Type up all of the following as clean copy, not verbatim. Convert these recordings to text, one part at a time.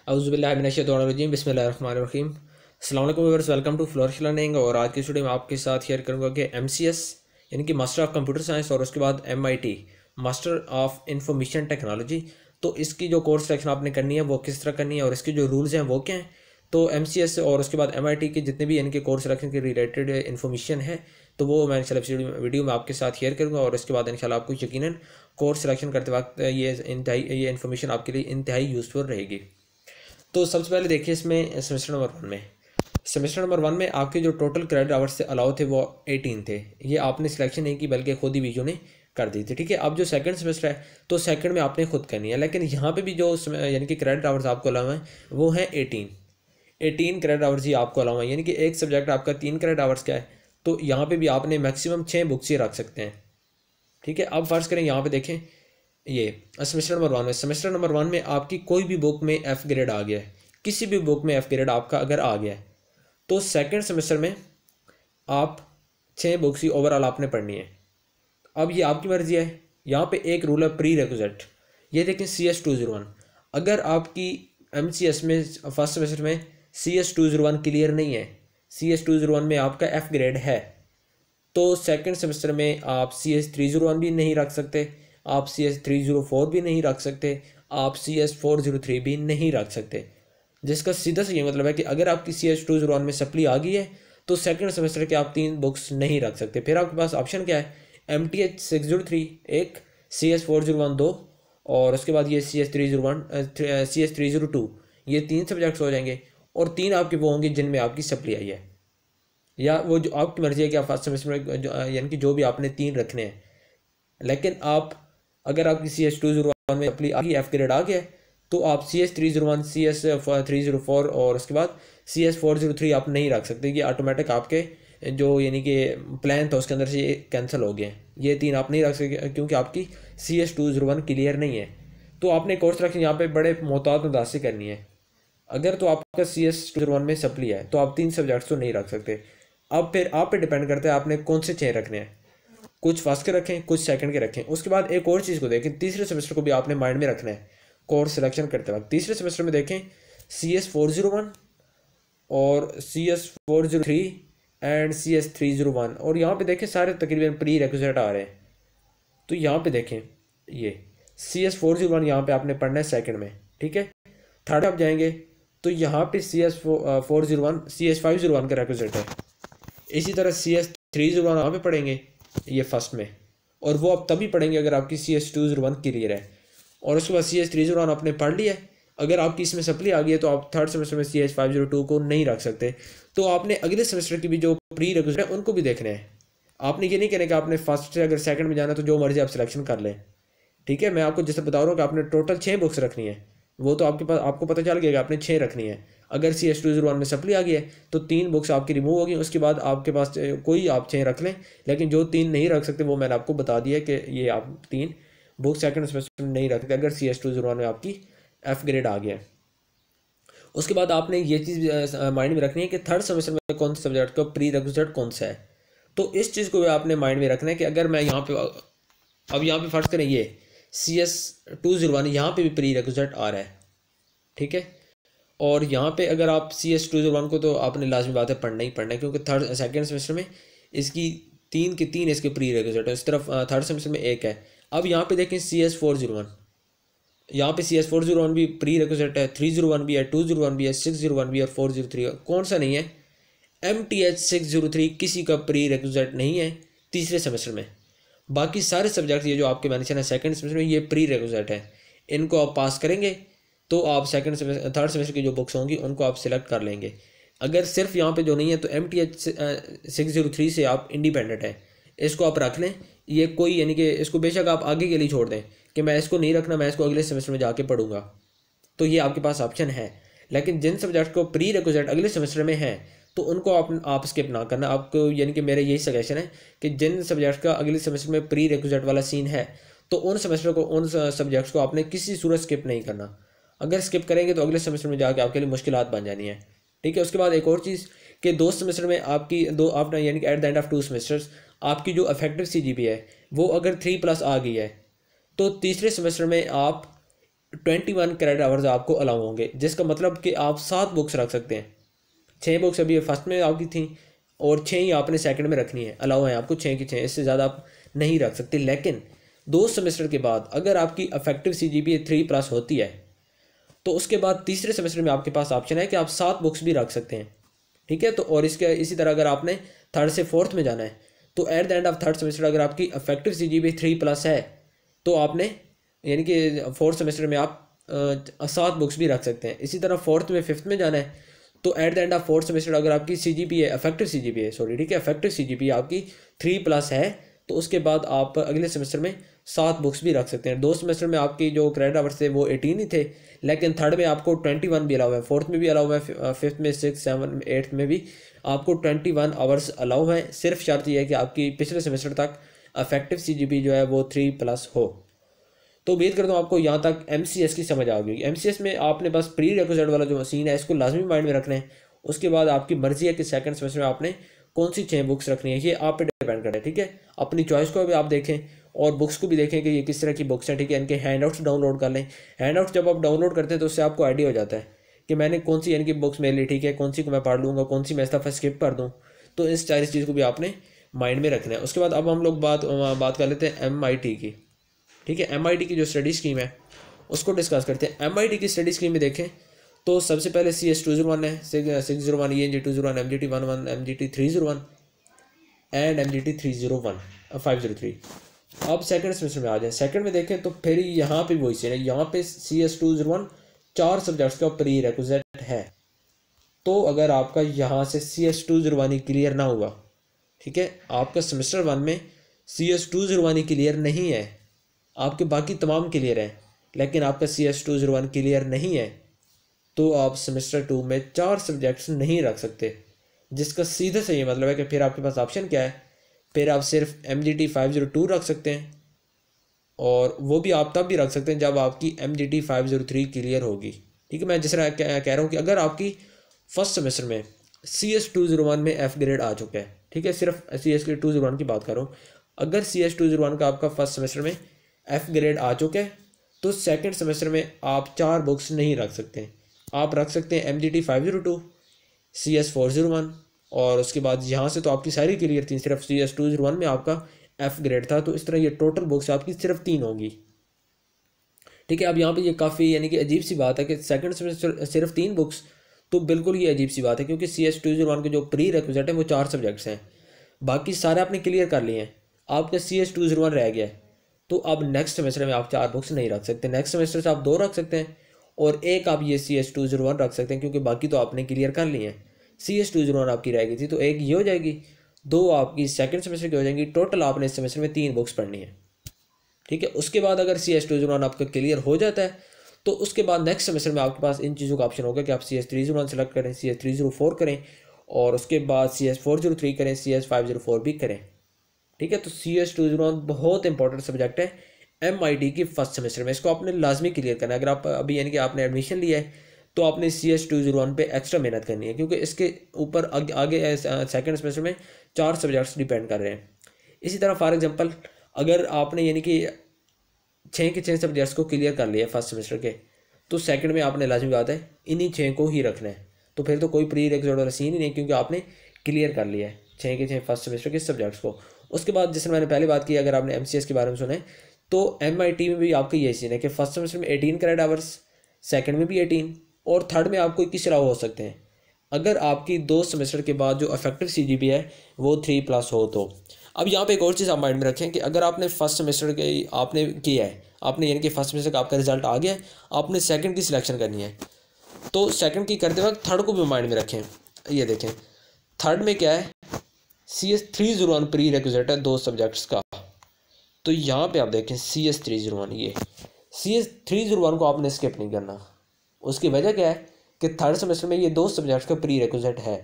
औज़ुबिल्लाहिमिनश्शैतानिर्रजीम बिस्मिल्लाहिर्रहमानिर्रहीम। अस्सलाम वालेकुम viewers, welcome to flourish learning. और आज की स्टूडियो में आपके साथ शेयर करूंगा कि MCS यानी कि मास्टर ऑफ कंप्यूटर साइंस और उसके बाद MIT master of information technology, तो इसकी जो कोर्स सिलेक्शन आपने करनी है वो किस तरह करनी है और इसके जो रूल्स हैं वो क्या हैं। तो MCS और उसके बाद MIT के जितने भी इनके कोर्स सिलेक्शन के रिलेटेड इन्फॉर्मेशन है तो वो मैं इंशाल्लाह वीडियो में आपके साथ शेयर करूँगा। और इसके बाद इंशाल्लाह आपको यकीनन कोर्स सिलेक्शन करते वक्त ये इन्फॉर्मेशन आपके लिए इंतहाई यूज़फुल रहेगी। तो सबसे पहले देखिए इसमें सेमेस्टर नंबर वन में आपके जो टोटल क्रेडिट आवर्स से अलाउ थे वो 18 थे। ये आपने सिलेक्शन नहीं की बल्कि खुद ही वीडियो ने कर दी थी। ठीक है, अब जो सेकंड सेमेस्टर है तो सेकंड में आपने खुद करनी है, लेकिन यहाँ पे भी जो यानी कि क्रेडिट आवर्स आपको अलाउ हैं वो हैं 18 क्रेडिट आवर्स ही आपको अलाउ हैं। यानी कि एक सब्जेक्ट आपका 3 क्रेडिट आवर्स का है तो यहाँ पर भी आपने मैक्सिमम 6 बुक्स ही रख सकते हैं। ठीक है, अब फर्ज करें यहाँ पर देखें ये सेमेस्टर नंबर वन में आपकी कोई भी बुक में F ग्रेड आ गया है, किसी भी बुक में F ग्रेड आपका अगर आ गया है तो सेकंड सेमेस्टर में आप 6 बुक्स ही ओवरऑल आपने पढ़नी है। अब ये आपकी मर्जी है। यहाँ पे एक रूल है प्री रिक्विजिट। ये देखें CS 201, अगर आपकी MCS में फर्स्ट सेमेस्टर में CS 201 क्लियर नहीं है, CS 201 में आपका F ग्रेड है, तो सेकंड सेमेस्टर में आप CS 301 भी नहीं रख सकते, आप CS 304 भी नहीं रख सकते, आप CS 403 भी नहीं रख सकते। जिसका सीधा सा ये मतलब है कि अगर आपकी CS 201 में सप्ली आ गई है तो सेकंड सेमेस्टर के आप 3 बुक्स नहीं रख सकते। फिर आपके पास ऑप्शन क्या है, MTH 603 एक, CS 401 2 और उसके बाद ये CS 302, ये 3 सब्जेक्ट्स हो जाएंगे। और 3 आपके वो होंगे जिनमें आपकी सप्ली आई है, या वो जो आपकी मर्जी है कि आप फर्स्ट सेमेस्टर में यानी कि जो भी आपने 3 रखने हैं। लेकिन आप अगर आपकी CS 201 में सप्ली आ गई, F ग्रेड आ गया तो आप CS 301, CS 304 और उसके बाद CS 403 आप नहीं रख सकते। ये ऑटोमेटिक आपके जो यानी कि प्लान था उसके अंदर से ये कैंसिल हो गए हैं। ये 3 आप नहीं रख सकते क्योंकि आपकी CS 201 क्लियर नहीं है। तो आपने कोर्स सिलेक्शन यहाँ पे बड़े मोहतात अंदाज से करनी है। अगर तो आपका CS 201 में सप्ली है तो आप 3 सब्जेक्ट्स तो नहीं रख सकते। अब फिर आप पे डिपेंड करता है आपने कौन से 6 रखने हैं, कुछ फर्स्ट के रखें कुछ सेकंड के रखें। उसके बाद एक और चीज़ को देखें, तीसरे सेमेस्टर को भी आपने माइंड में रखना है कोर्स सिलेक्शन करते वक्त। तीसरे सेमेस्टर में देखें CS 401 और CS 403 एंड CS 301, और यहाँ पे देखें सारे तकरीबन प्री रिक्विजिट आ रहे हैं। तो यहाँ पे देखें ये CS 401 यहाँ पे आपने पढ़ना है सेकंड में। ठीक है, थर्ड आप जाएंगे तो यहाँ पे CS 401 CS 501 का रिक्विजिट है। इसी तरह CS 301 यहाँ पे पढ़ेंगे ये फर्स्ट में, और वो आप तभी पढ़ेंगे अगर आपकी CS 201 क्लियर है। और उसके बाद CS 301 आपने पढ़ लिया है, अगर आपकी इसमें सप्ली आ गई है तो आप थर्ड सेमेस्टर में CS 502 को नहीं रख सकते। तो आपने अगले सेमेस्टर की भी जो प्री रिक्विजिट है उनको भी देखना है। आपने ये नहीं कहना कि आपने फर्स्ट से अगर सेकंड में जाना तो जो मर्जी आप सिलेक्शन कर लें। ठीक है, मैं आपको जैसे बता रहा हूँ कि आपने टोटल 6 बुक्स रखनी है, वो तो आपके पास आपको पता चल गया कि आपने 6 रखनी है। अगर CS 201 में सप्ली आ गई है तो 3 बुक्स आपकी रिमूव होगी, उसके बाद आपके पास कोई आप 6 रख लें। लेकिन जो 3 नहीं रख सकते वो मैंने आपको बता दिया कि ये आप 3 बुक सेकंड सेमेस्टर में नहीं रखते अगर CS 201 में आपकी F ग्रेड आ गया। उसके बाद आपने ये चीज़ माइंड में रखनी है कि थर्ड सेमेस्टर में कौन से सब्जेक्ट का प्री रिक्विजिट कौन सा है। तो इस चीज़ को आपने माइंड में रखना है कि अगर मैं यहाँ पे अब यहाँ पे फर्ज करें ये CS 201 यहाँ पे भी प्री रिक्विजिट आ रहा है। ठीक है, और यहाँ पे अगर आप CS 201 को तो आपने लाजमी बात है पढ़ना ही पढ़ना है, क्योंकि सेकंड सेमेस्टर में इसकी 3 के 3 इसके प्री रिक्विजिट है, इस तरफ थर्ड सेमेस्टर में 1 है। अब यहाँ पे देखें CS 401, यहाँ पे CS 401 भी प्री रिक्विजिट है, 301 भी है, 201 भी है, 601 भी है और 403 है। कौन सा नहीं है? MTH 603 किसी का प्री रिक्विजिट नहीं है तीसरे सेमेस्टर में। बाकी सारे सब्जेक्ट ये जो आपके मेंशन है सेकंड सेमेस्टर में ये प्री रिक्विजिट है। इनको आप पास करेंगे तो आप सेकंड सेमेस्टर थर्ड सेमेस्टर की जो बुक्स होंगी उनको आप सिलेक्ट कर लेंगे। अगर सिर्फ यहाँ पे जो नहीं है तो MTH 603 से आप इंडिपेंडेंट है, इसको आप रख लें। ये कोई यानी कि इसको बेशक आप आगे के लिए छोड़ दें कि मैं इसको नहीं रखना, मैं इसको अगले सेमेस्टर में जाके पढ़ूंगा, तो ये आपके पास ऑप्शन है। लेकिन जिन सब्जेक्ट को प्री रिक्विजिट अगले सेमेस्टर में है तो उनको आप स्किप ना करना। आपको यानी कि मेरा यही सजेशन है कि जिन सब्जेक्ट का अगले सेमेस्टर में प्री रिक्विजिट वाला सीन है तो उन सब्जेक्ट्स को आपने किसी सूरत स्किप नहीं करना। अगर स्किप करेंगे तो अगले सेमेस्टर में जाके आपके लिए मुश्किलात बन जानी है। ठीक है, उसके बाद एक और चीज़ कि 2 सेमेस्टर में आपकी आपने यानी कि at the end of 2 semesters आपकी जो इफेक्टिव CGPA है वो अगर 3+ आ गई है तो तीसरे सेमेस्टर में आप 21 क्रेडिट आवर्स आपको अलाउ होंगे, जिसका मतलब कि आप 7 बुक्स रख सकते हैं। 6 बुक्स अभी फर्स्ट में आपकी थी और 6 ही आपने सेकंड में रखनी है, अलाउ है आपको 6 की 6, इससे ज़्यादा आप नहीं रख सकते। लेकिन 2 सेमेस्टर के बाद अगर आपकी अफेक्टिव CGPA 3+ होती है तो उसके बाद तीसरे सेमेस्टर में आपके पास ऑप्शन है कि आप 7 बुक्स भी रख सकते हैं, ठीक है। तो और इसी तरह अगर आपने थर्ड से फोर्थ में जाना है तो at the end of third semester अगर आपकी अफेक्टिव CGPA 3+ है तो आपने यानी कि फोर्थ सेमेस्टर में आप 7 बुक्स भी रख सकते हैं। इसी तरह फोर्थ में फिफ्थ में जाना है तो at the end of fourth semester अगर आपकी अफेक्टिव CGPA ठीक है, अफेक्टिव CGPA आपकी 3+ है तो उसके बाद आप अगले सेमेस्टर में 7 बुक्स भी रख सकते हैं। 2 सेमेस्टर में आपकी जो क्रेडिट आवर्स थे वो 18 ही थे, लेकिन थर्ड में आपको 21 भी अलाउ है, फोर्थ में भी अलाउ है, फिफ्थ में 6, 7, 8 में भी आपको 21 आवर्स अलाउ है। सिर्फ शर्त यह है कि आपकी पिछले सेमेस्टर तक अफेक्टिव CGPA जो है वो 3+ हो। तो उम्मीद करता हूँ आपको यहाँ तक MCS की समझ आ गई। MCS में आपने बस प्री रिक्विजिट वाला जो सीन है इसको लाजमी माइंड में रखना है। उसके बाद आपकी मर्जी है कि सेकंड सेमेस्टर में आपने कौन सी 6 बुक्स रखनी है, ये आप पे डिपेंड करता है, ठीक है। अपनी चॉइस को भी आप देखें और बुक्स को भी देखें कि ये किस तरह की बुक्स हैं, ठीक है। इनके हैंडआउट्स डाउनलोड कर लें। हैंडआउट्स जब आप डाउनलोड करते हैं तो उससे आपको आइडिया हो जाता है कि मैंने कौन सी इनकी बुक्स मेरे लिए ठीक है, कौन सी को मैं पढ़ लूँगा, कौन सी मैं इस दफ़ा स्किप कर दूँ। तो इस सारी चीज़ को भी आपने माइंड में रखना है। उसके बाद अब हम लोग बात कर लेते हैं MIT की, ठीक है। MIT की जो स्टडी स्कीम है उसको डिस्कस करते हैं। MIT की स्टडी स्कीम में देखें तो सबसे पहले CS 201 है, 601, ENG 201, MGT 11, MGT 301 and MGT 503। अब सेकंड सेमेस्टर में आ जाए, सेकंड में देखें तो फिर यहाँ पे वही सीन है। यहाँ पे CS 201 4 सब्जेक्ट्स का प्री रिक्विजिट है। तो अगर आपका यहाँ से CS 201 ही क्लियर ना हुआ, ठीक है, आपका सेमेस्टर 1 में CS 201 ही क्लियर नहीं है, आपके बाकी तमाम क्लियर हैं लेकिन आपका CS 201 क्लियर नहीं है, तो आप सेमेस्टर 2 में 4 सब्जेक्ट्स नहीं रख सकते। जिसका सीधा से ये मतलब है कि फिर आपके पास ऑप्शन क्या है, फिर आप सिर्फ MGT 502 रख सकते हैं, और वो भी आप तब भी रख सकते हैं जब आपकी MGT 503 क्लियर होगी, ठीक है। मैं जिस तरह कह रहा हूँ कि अगर आपकी फर्स्ट सेमेस्टर में CS 201 में F ग्रेड आ चुका है, ठीक है, सिर्फ CS 201 की बात कर रहा हूँ। अगर CS 201 का आपका फर्स्ट सेमेस्टर में F ग्रेड आ चुका है तो सेकंड सेमेस्टर में आप 4 बुक्स नहीं रख सकते। आप रख सकते हैं MGT 502, CS 401, और उसके बाद यहाँ से तो आपकी सारी क्लियर थी, सिर्फ CS 201 में आपका F ग्रेड था। तो इस तरह ये टोटल बुक्स आपकी सिर्फ 3 होंगी, ठीक है। अब यहाँ पे ये काफ़ी यानी कि अजीब सी बात है कि सेकंड सेमेस्टर सिर्फ 3 बुक्स, तो बिल्कुल ये अजीब सी बात है क्योंकि CS 201 के जो प्री रिक्विजिट है वो 4 सब्जेक्ट्स हैं, बाकी सारे आपने क्लियर कर लिए हैं, आपका CS 201 रह गया है। तो अब नेक्स्ट सेमेस्टर में आप 4 बुक्स नहीं रख सकते। नेक्स्ट सेमेस्टर से आप 2 रख सकते हैं और एक आप ये CS 201 रख सकते हैं क्योंकि बाकी तो आपने क्लियर कर लिए हैं। CS 201 आपकी रह गई थी तो एक ये हो जाएगी, 2 आपकी सेकंड सेमेस्टर की हो जाएंगी। टोटल आपने इस सेमेस्टर में 3 बुक्स पढ़नी है, ठीक है। उसके बाद अगर CS 201 आपका क्लियर हो जाता है तो उसके बाद नेक्स्ट सेमेस्टर में आपके पास इन चीज़ों का ऑप्शन होगा कि आप CS 301 सेलेक्ट करें, CS 304 करें, और उसके बाद CS 403 करें, CS 504 भी करें, ठीक है। तो CS 201 बहुत इंपॉर्टेंट सब्जेक्ट है MIT की फर्स्ट सेमेस्टर में, इसको आपने लाजमी क्लियर करना है। अगर आप अभी यानी कि आपने एडमिशन लिया है तो आपने CS 201 पे एक्स्ट्रा मेहनत करनी है क्योंकि इसके ऊपर आगे सेकंड सेमेस्टर में 4 सब्जेक्ट्स डिपेंड कर रहे हैं। इसी तरह फॉर एग्जांपल अगर आपने यानी कि 6 के 6 सब्जेक्ट्स को क्लियर कर लिया फर्स्ट सेमेस्टर के, तो सेकंड में आपने लाजमी बात है इन्हीं 6 को ही रखना है। तो फिर तो कोई प्री रिक्विजिट वाला सीन ही नहीं क्योंकि आपने क्लियर कर लिया है 6 के 6 फर्स्ट सेमेस्टर के सब्जेक्ट्स को। उसके बाद जैसे मैंने पहले बात की, अगर आपने MCS के बारे में सुना है तो MIT में भी आपका यही सीन है कि फर्स्ट सेमेस्टर में 18 क्रेडिट आवर्स, सेकंड में भी 18, और थर्ड में आपको 21 अलाउ हो सकते हैं अगर आपकी 2 सेमेस्टर के बाद जो अफेक्टिव CGPA है वो 3+ हो तो। अब यहाँ पे एक और चीज़ आप माइंड में रखें कि अगर आपने फर्स्ट सेमेस्टर के आपने किया है, आपने यानी कि फर्स्ट सेमेस्टर का आपका रिजल्ट आ गया है, आपने सेकंड की सिलेक्शन करनी है, तो सेकंड की करते वक्त थर्ड को भी माइंड में रखें। ये देखें थर्ड में क्या है, CS 301 प्री रिक्विजिट है 2 सब्जेक्ट्स का। तो यहाँ पे आप देखें CS 301, ये CS 301 को आपने स्किप नहीं करना। उसकी वजह क्या है कि थर्ड सेमेस्टर में ये 2 सब्जेक्ट्स का प्री रिक्विजिट है।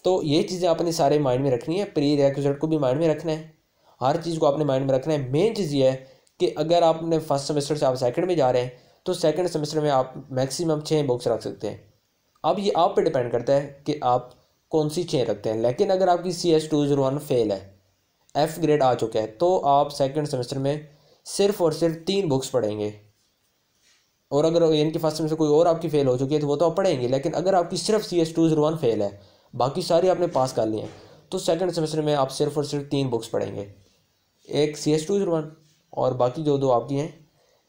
तो ये चीज़ें आपने सारे माइंड में रखनी है, प्री रिक्विजिट को भी माइंड में रखना है, हर चीज़ को आपने माइंड में रखना है। मेन चीज़ ये है कि अगर आपने फर्स्ट सेमेस्टर से आप सेकंड में जा रहे हैं तो सेकंड सेमेस्टर में आप मैक्सिमम 6 बुक्स रख सकते हैं। अब ये आप पे डिपेंड करता है कि आप कौन सी 6 रखते हैं। लेकिन अगर आपकी CS 201 फेल है, F ग्रेड आ चुका है, तो आप सेकंड सेमेस्टर में सिर्फ और सिर्फ 3 बुक्स पढ़ेंगे, और अगर यानी कि फर्स्ट सेमेस्टर कोई और आपकी फेल हो चुकी है तो वो तो आप पढ़ेंगे, लेकिन अगर आपकी सिर्फ CS201 फेल है, बाकी सारी आपने पास कर ली हैं, तो सेकंड सेमेस्टर में आप सिर्फ और सिर्फ 3 बुक्स पढ़ेंगे, एक CS201 और बाकी जो दो आपकी हैं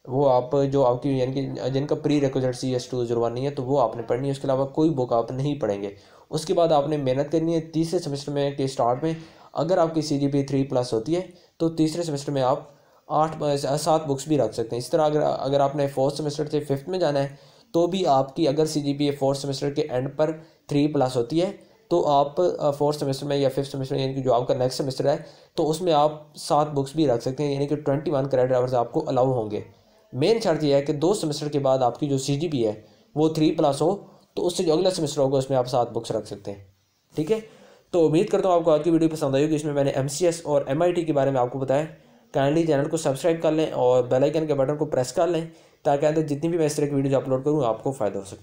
वो आप जो आपकी यानी कि जिनका प्री रिक्विजिट CS201 नहीं है तो वो आपने पढ़नी है। उसके अलावा कोई बुक आप नहीं पढ़ेंगे। उसके बाद आपने मेहनत करनी है। तीसरे सेमेस्टर में के स्टार्ट में अगर आपकी CGPA 3+ होती है तो तीसरे सेमेस्टर में आप 7 बुक्स भी रख सकते हैं। इस तरह अगर आपने फोर्थ सेमेस्टर से फिफ्थ में जाना है तो भी आपकी अगर CGPA फोर्थ सेमेस्टर के एंड पर 3+ होती है तो आप फोर्थ सेमेस्टर में या फिफ्थ सेमेस्टर यानी कि जो आपका नेक्स्ट सेमेस्टर है तो उसमें आप 7 बुक्स भी रख सकते हैं, यानी कि 21 क्रेडिट आवर्स आपको अलाउ होंगे। मेन शर्त यह है कि 2 सेमेस्टर के बाद आपकी जो CGPA है वो 3+ हो, तो उससे जो अगला सेमेस्टर होगा उसमें आप 7 बुक्स रख सकते हैं। ठीक है, तो उम्मीद करता हूँ आपको आज की वीडियो पसंद आई होगी। इसमें मैंने MCS और MIT के बारे में आपको बताया। काइंडली चैनल को सब्सक्राइब कर लें और बेल आइकन के बटन को प्रेस कर लें ताकि अंदर जितनी भी मैं इस तरह की वीडियो अपलोड करूँ आपको फ़ायदा हो सके।